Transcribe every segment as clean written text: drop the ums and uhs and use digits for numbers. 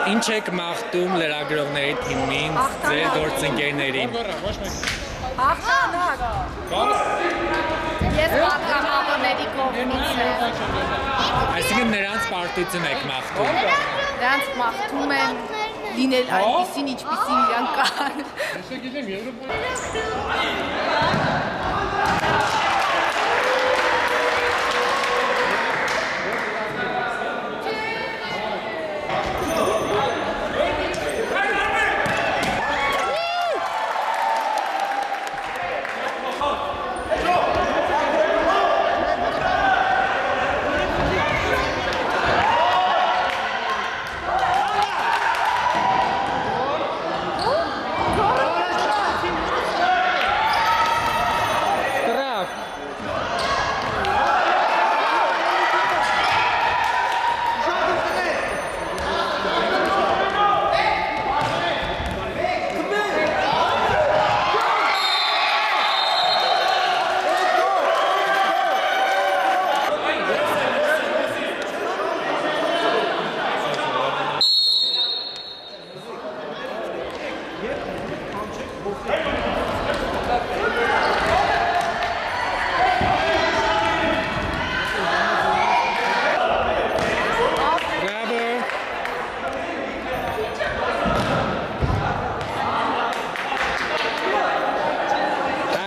Ինչ եք մաղթում լրագրողների թիմին, ձեր գործընկերներին։ Հաղթանակ։ Ես պատգամավորների կողմից եմ։ Այսինքն նրանց պարտություն եք մաղթում։ Նրանց մաղթում եմ լինել այնպիսին, ինչպիսին իրանք կան։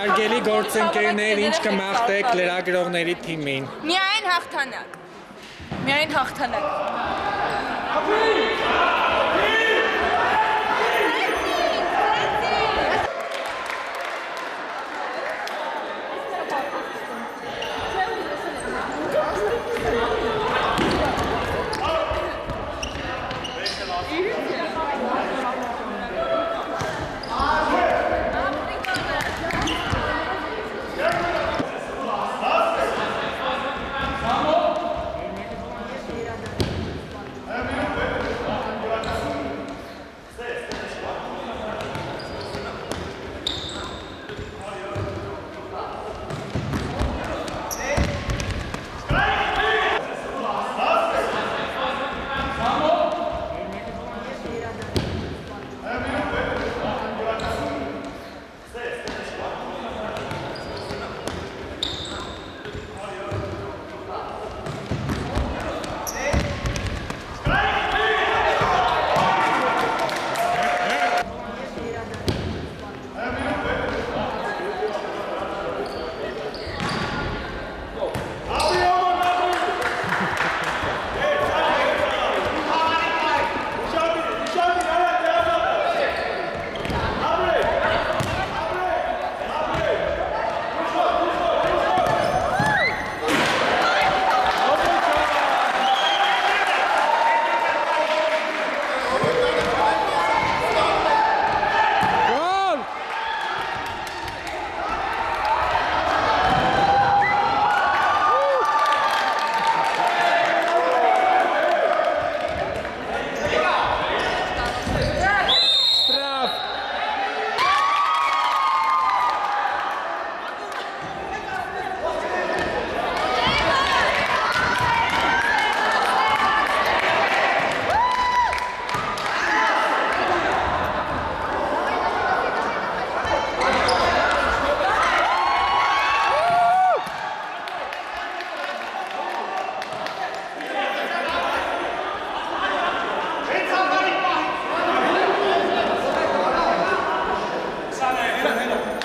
Հարգելի գործընկերներ, ինչ կմաղթեք լրագրողների թիմին։ Միայն հաղթանակ։ Միայն հաղթանակ։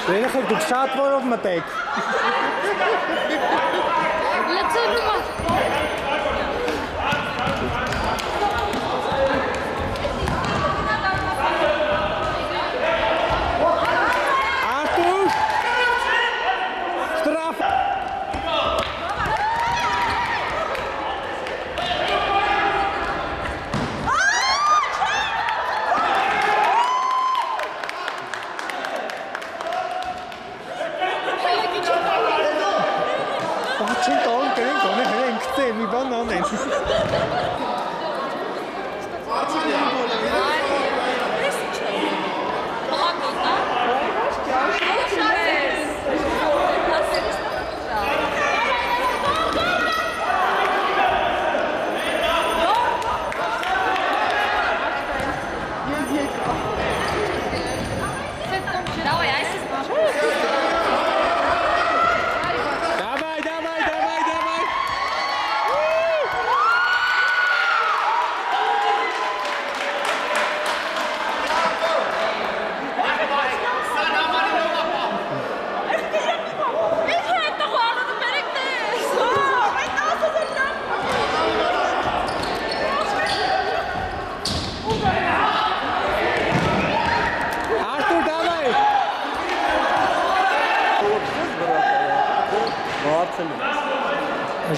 Երեխեք դուք շատ որով մտեք։ Լցնում է։ Չեն տալում կրենք ոնե հրե ինքծե մի բան անեն։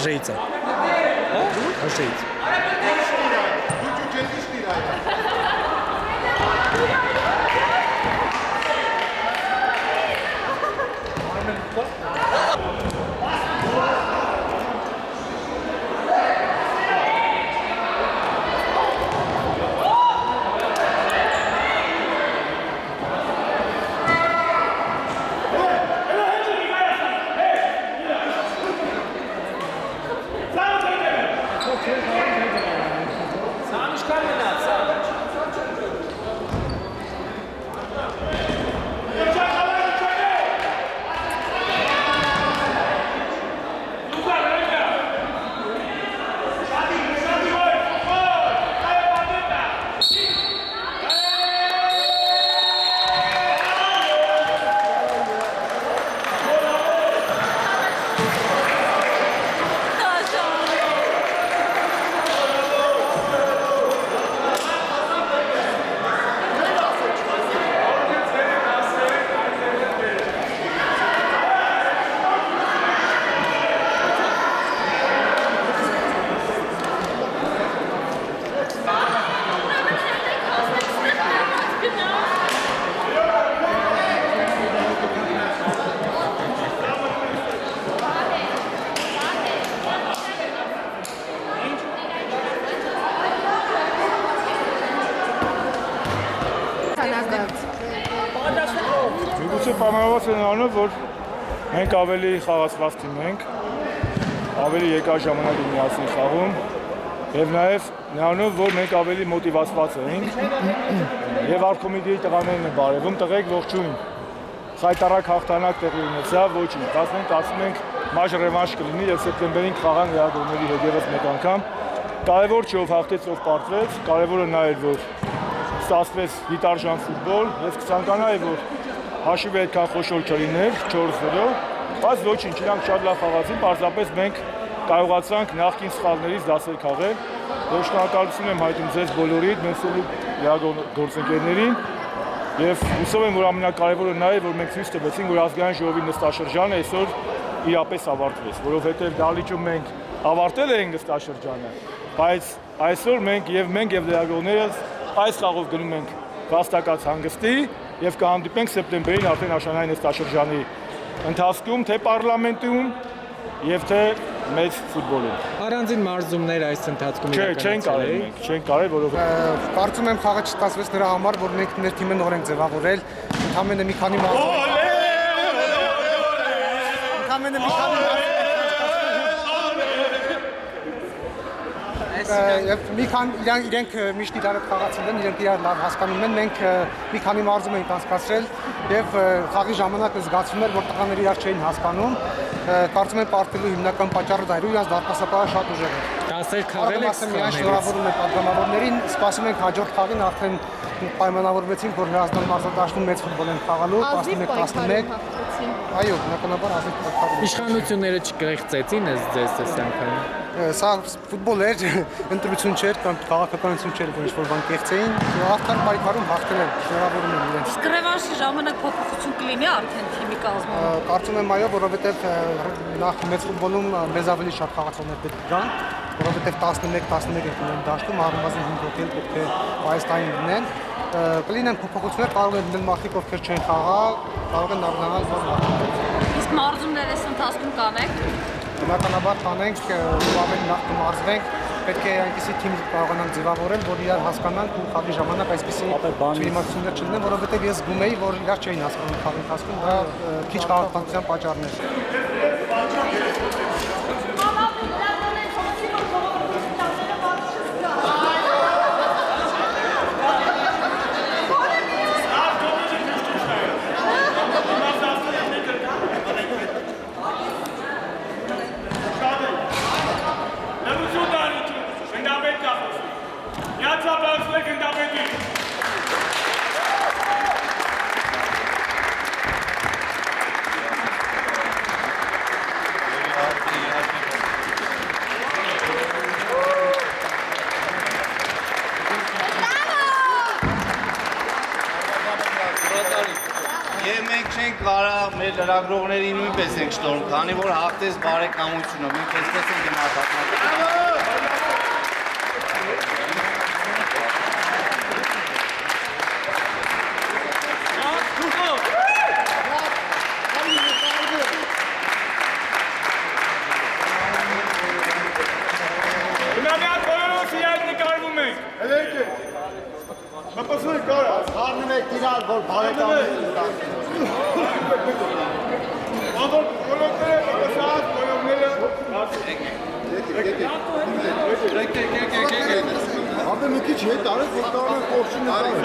Ржейца. Ржейца. Միգուցե պայմանավորված են անում, որ մենք ավելի խաղացված թիմ ենք, ավելի երկար ժամանակ միասին խաղում եւ նաեւ նրանով, որ մենք ավելի մոտիվացված ենք եւ Արքոմեդիայի տղաներն են բարևում, տղեկ ողջույն։ Խայտարակ հաղթանակ տեղի ունեցավ, ոչինչ, ասում ենք մաշ ռևանշ կլինի եւ սեպտեմբերին կխաղան լեհագորների հետ եւս մեկ անգամ։ Կարևոր չէ ով հաղթեց, ով պարտվեց, կարևորը նա էր, որ ստացվեց դիտարժան ֆուտբոլ, ես կցանկանայի, որ հաշիվը այդքան խոշոր չլիներ 4-0, բայց ոչինչ, իրանք շատ լավ խաղացին, պարզապես մենք կարողացանք նախկին սխալներից դասեր քաղել։ Եվ շնորհակալություն եմ հայտնում ձեզ բոլորիդ, մեզ գործընկերներին եւ հուսով եմ, որ ամենակարևորը նա է, որ մենք ցույց տվեցինք, որ ազգային ժողովի նստաշրջանը այսօր իրապես ավարտվեց, որովհետեւ դալիճում մենք ավարտել ենք նստաշրջանը, բայց այսօր մենք եւ լեհագորները այս խաղով գնում ենք վաստակած հանգստի եւ կհանդիպենք սեպտեմբերին արդեն աշնանային նստաշրջանի ընթացքում թե պարլամենտում եւ թե մեծ ֆուտբոլում։ Առանձին մարզումներ այս ընթացքում չեն կարել, որովհետեւ կարծում եմ խաղը չստացվեց նրա համար, որ մենք մեր թիմը նոր ենք ձևավորել, ընդամենը մի քանի Եվ մի քանի իրենք միշտ իրար հետ խաղացել են, իրենք իրար լավ հասկանում են, մենք մի քանի մարզում ենք անցկացրել եւ խաղի ժամանակը զգացվում էր, որ տղաները իրար չէին հասկանում, կարծում եմ պարտվելու հիմնական պատճառը դա էր, իրանց դարպասապահը շատ ուժեղ էր։ Դասեր քաղել եք շնորհավորում եմ պատգամավորներին, սպասում ենք հաջորդ խաղին արդեն պայմանավորվեցինք, որ Լեհազդան մարզադաշտում մեծ ֆուտբոլ են խաղալու, 11-11։ Այո, բնականաբար ազնիվ պայքարում։ Իշխանությունները չկրեղծեցին ձեզ այս անգամ։ Սա ֆուտբոլ էր, ընտրություն չէր կամ քաղաքականություն չէր, որ ինչ-որ բան կեղծեին, հաղթան պայքարում հաղթել են, շնորհավորում եմ իրենց։ Իսկ ռևանշի ժամանակ փոփոխություն կլինի արդեն թիմի կազմում։ Կարծում եմ այո, որովհետև նախ մեծ ֆուտբոլում մեզ ավելի շատ խաղացողներ պետք կան, որովհետև 11-11 ենք ունեն դաշտում, առնվազն 5 հոգի պետք է պայստային լինեն։ Կլինեն փոփոխություններ, կարող են լինել մարդիկ, ովքեր չեն խաղա, կարող են դառնալ նոր մարդիկ։ Իսկ մարզումներ այս ընթացքում կանեք։ Բնականաբար կանենք ու ավելի լավ կմարզվենք, պետք է այնպիսի թիմ կարողանանք ձևավորել, որ իրար հասկանանք ու խաղի ժամանակ այսպիսի չիմացություններ չլինեն, որովհետև ես զգում էի, որ իրար չէին հասկանում խաղի ընթացքում, դա քիչ խաղաղության պատճառն էր։ կարա մեր լրագրողների նույնպես ենք շտորում, քանի որ հաղթեց բարեկամությունը, մենք այսպես ենք դիմացակցում։ Բնամյան բոլորով իրար նկարվում ենք։ Հելեք է։ Մպասույր կարա։ Խարնում եք իրար, որ բարեկամներ Ավոր բոլորները մպասած, բոլորները։ Ապե մի քիչ հետ արեք, որ կարող են կողջին նկարել։